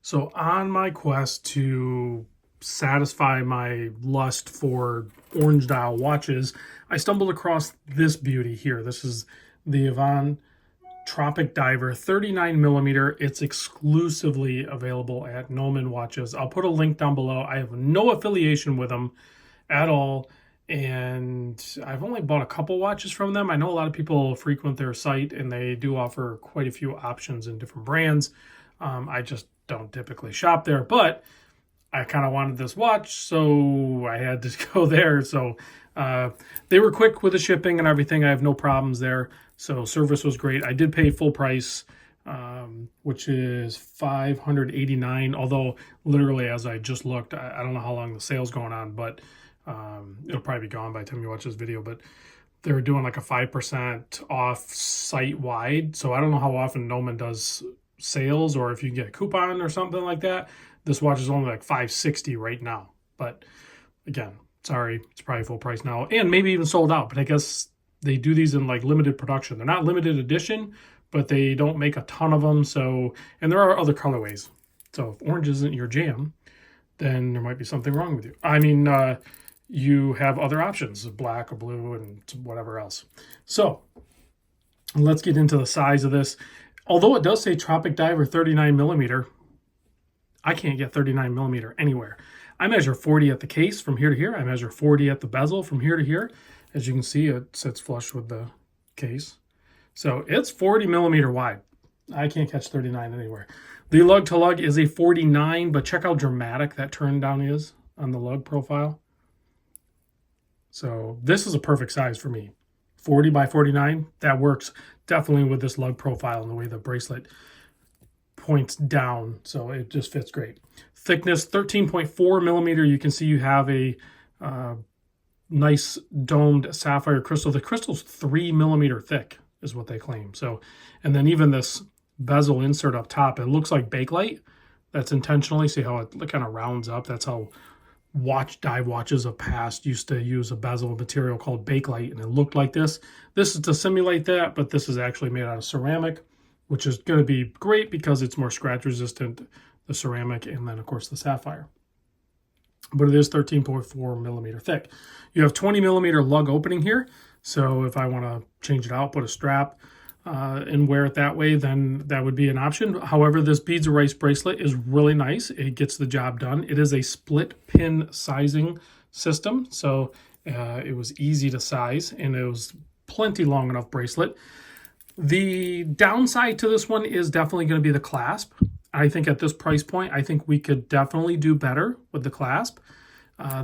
So on my quest to satisfy my lust for orange dial watches, I stumbled across this beauty here. This is the Evant Tropic Diver 39 millimeter. It's exclusively available at Gnomon Watches. I'll put a link down below. I have no affiliation with them at all. And I've only bought a couple watches from them. I know a lot of people frequent their site and they do offer quite a few options in different brands. I just don't typically shop there, but I kind of wanted this watch, so I had to go there. So they were quick with the shipping and everything. I have no problems there. So service was great. I did pay full price, which is $589. Although literally, as I just looked, I don't know how long the sale's going on, but it'll probably be gone by the time you watch this video. But they were doing like a 5% off site wide. So I don't know how often Gnomon does sales or if you can get a coupon or something like that. This watch is only like $560 right now. But again, sorry, it's probably full price now and maybe even sold out. But I guess they do these in like limited production. They're not limited edition, but they don't make a ton of them. So, and there are other colorways. So if orange isn't your jam, then there might be something wrong with you. I mean, you have other options, black or blue and whatever else. So let's get into the size of this. Although it does say Tropic Diver 39 millimeter, I can't get 39 millimeter anywhere. I measure 40 at the case from here to here. I measure 40 at the bezel from here to here. As you can see, it sits flush with the case. So it's 40 millimeter wide. I can't catch 39 anywhere. The lug to lug is a 49, but check how dramatic that turn down is on the lug profile. So this is a perfect size for me. 40 by 49, that works definitely with this lug profile and the way the bracelet points down. So it just fits great. Thickness, 13.4 millimeter. You can see you have a nice domed sapphire crystal. The crystal's 3 millimeter thick is what they claim. So, and then even this bezel insert up top, it looks like Bakelite. That's intentionally, see how it kind of rounds up. That's how dive watches of past used to use a bezel material called Bakelite, and it looked like this. This is to simulate that, but this is actually made out of ceramic, which is going to be great because it's more scratch resistant, the ceramic, and then of course the sapphire. But it is 13.4 millimeter thick. You have 20 millimeter lug opening here. So if I want to change it out, put a strap and wear it that way, then that would be an option. However, this beads of rice bracelet is really nice. It gets the job done. It is a split pin sizing system. So it was easy to size and it was plenty long enough bracelet. The downside to this one is definitely going to be the clasp. I think at this price point, I think we could definitely do better with the clasp.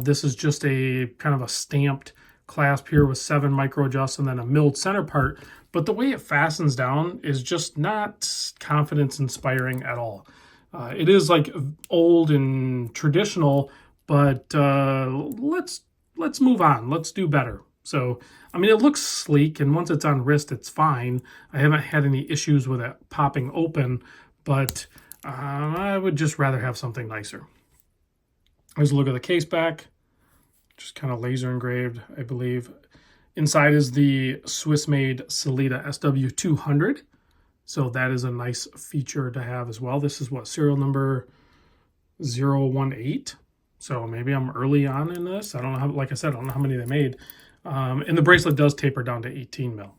This is just a kind of a stamped clasp here with 7 micro adjusts and then a milled center part. But the way it fastens down is just not confidence inspiring at all. It is like old and traditional, but let's move on. Let's do better. So, I mean, it looks sleek, and once it's on wrist, it's fine. I haven't had any issues with it popping open, but I would just rather have something nicer. Here's a look at the case back. Just kind of laser engraved, I believe. Inside is the Swiss-made Sellita SW200. So that is a nice feature to have as well. This is what, serial number 018. So maybe I'm early on in this. I don't know how, like I said, I don't know how many they made. And the bracelet does taper down to 18 mil.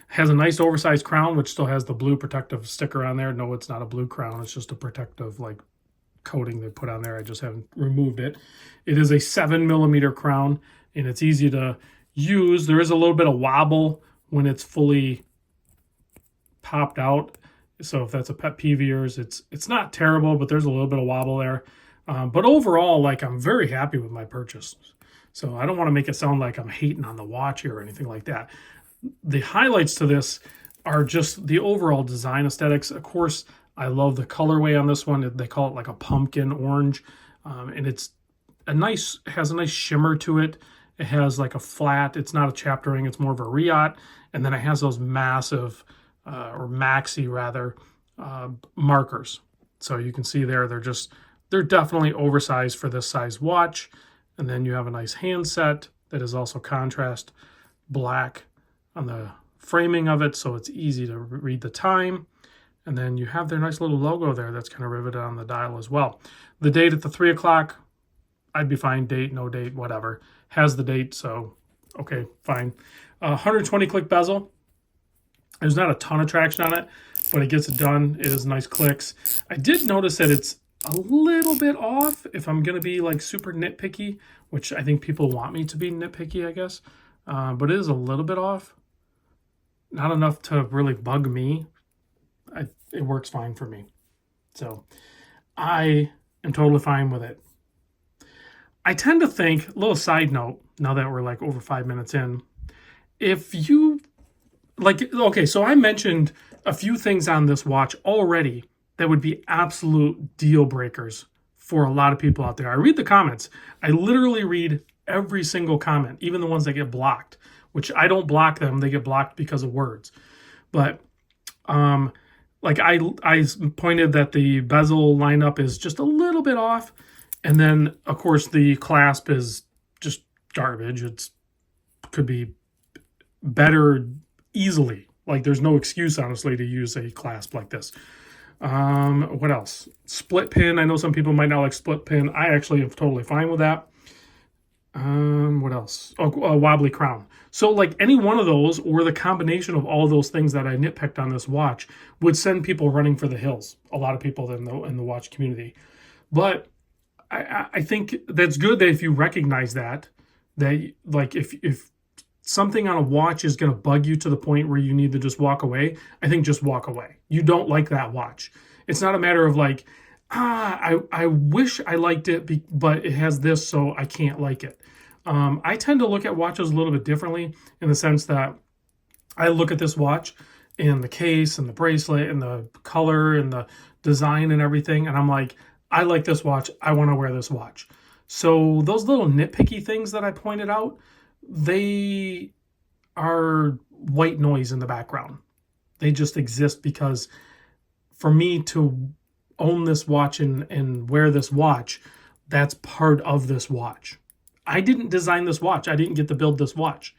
Has a nice oversized crown, which still has the blue protective sticker on there. No, it's not a blue crown. It's just a protective like coating they put on there. I just haven't removed it. It is a 7 millimeter crown, and it's easy to use. There is a little bit of wobble when it's fully popped out. So if that's a pet peeve of yours, it's not terrible, but there's a little bit of wobble there. But overall, like, I'm very happy with my purchase. So I don't want to make it sound like I'm hating on the watch here or anything like that. The highlights to this are just the overall design aesthetics. Of course, I love the colorway on this one. They call it like a pumpkin orange. And it's has a nice shimmer to it. It has like a flat, it's not a chapter ring, it's more of a riot. And then it has those massive, or maxi rather, markers. So you can see there, they're definitely oversized for this size watch. And then you have a nice handset that is also contrast black on the framing of it, so it's easy to read the time. And then you have their nice little logo there that's kind of riveted on the dial as well. The date at the 3 o'clock, I'd be fine. Date, no date, whatever. Has the date, so okay, fine. 120 click bezel. There's not a ton of traction on it, but it gets it done. It is nice clicks. I did notice that it's a little bit off if I'm going to be like super nitpicky, which I think people want me to be nitpicky, I guess. But it is a little bit off. Not enough to really bug me. It works fine for me. So I am totally fine with it. I tend to think, a little side note, now that we're like over 5 minutes in, if you, like, okay, so I mentioned a few things on this watch already that would be absolute deal breakers for a lot of people out there. I read the comments. I literally read every single comment, even the ones that get blocked, which I don't block them. They get blocked because of words. But like I pointed that the bezel lineup is just a little bit off. And then, of course, the clasp is just garbage. It's could be better easily. Like, there's no excuse, honestly, to use a clasp like this. What else? Split pin. I know some people might not like split pin. I actually am totally fine with that. What else? Oh, a wobbly crown. So, like, any one of those or the combination of all those things that I nitpicked on this watch would send people running for the hills. A lot of people in the watch community. But I think that's good that if you recognize that like if something on a watch is going to bug you to the point where you need to just walk away, I think just walk away. You don't like that watch. It's not a matter of like, I wish I liked it, but it has this, so I can't like it. I tend to look at watches a little bit differently in the sense that I look at this watch and the case and the bracelet and the color and the design and everything, and I'm like, I like this watch. I want to wear this watch. So those little nitpicky things that I pointed out, they are white noise in the background. They just exist because for me to own this watch and wear this watch, that's part of this watch. I didn't design this watch. I didn't get to build this watch.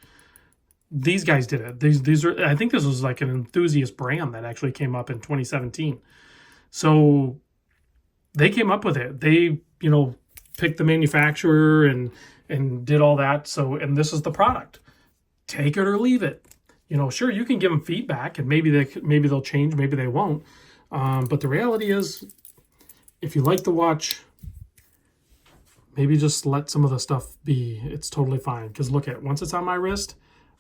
These guys did it. These are, I think this was like an enthusiast brand that actually came up in 2017. So they came up with it. They, picked the manufacturer and did all that. So, and this is the product. Take it or leave it. Sure, you can give them feedback and maybe they'll change, maybe they won't. But the reality is, if you like the watch, maybe just let some of the stuff be. It's totally fine. Because look at, once it's on my wrist,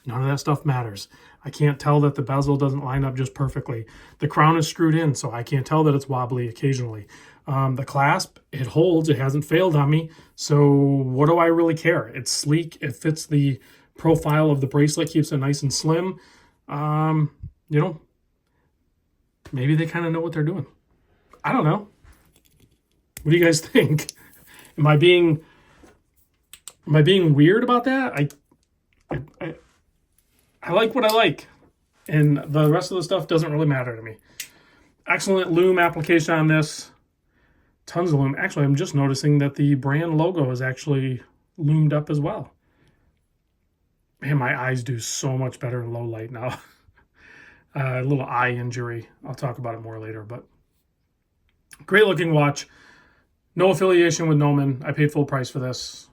none of that stuff matters. I can't tell that the bezel doesn't line up just perfectly. The crown is screwed in, so I can't tell that it's wobbly occasionally. The clasp, it holds. It hasn't failed on me. So what do I really care? It's sleek. It fits the profile of the bracelet, keeps it nice and slim. Maybe they kind of know what they're doing. I don't know. What do you guys think? Am I being weird about that? I like what I like, and the rest of the stuff doesn't really matter to me. Excellent lume application on this. Tons of lume. Actually, I'm just noticing that the brand logo is actually loomed up as well. Man, my eyes do so much better in low light now. A little eye injury. I'll talk about it more later, but great looking watch. No affiliation with Gnomon. I paid full price for this.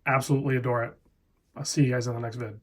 Absolutely adore it. I'll see you guys in the next vid.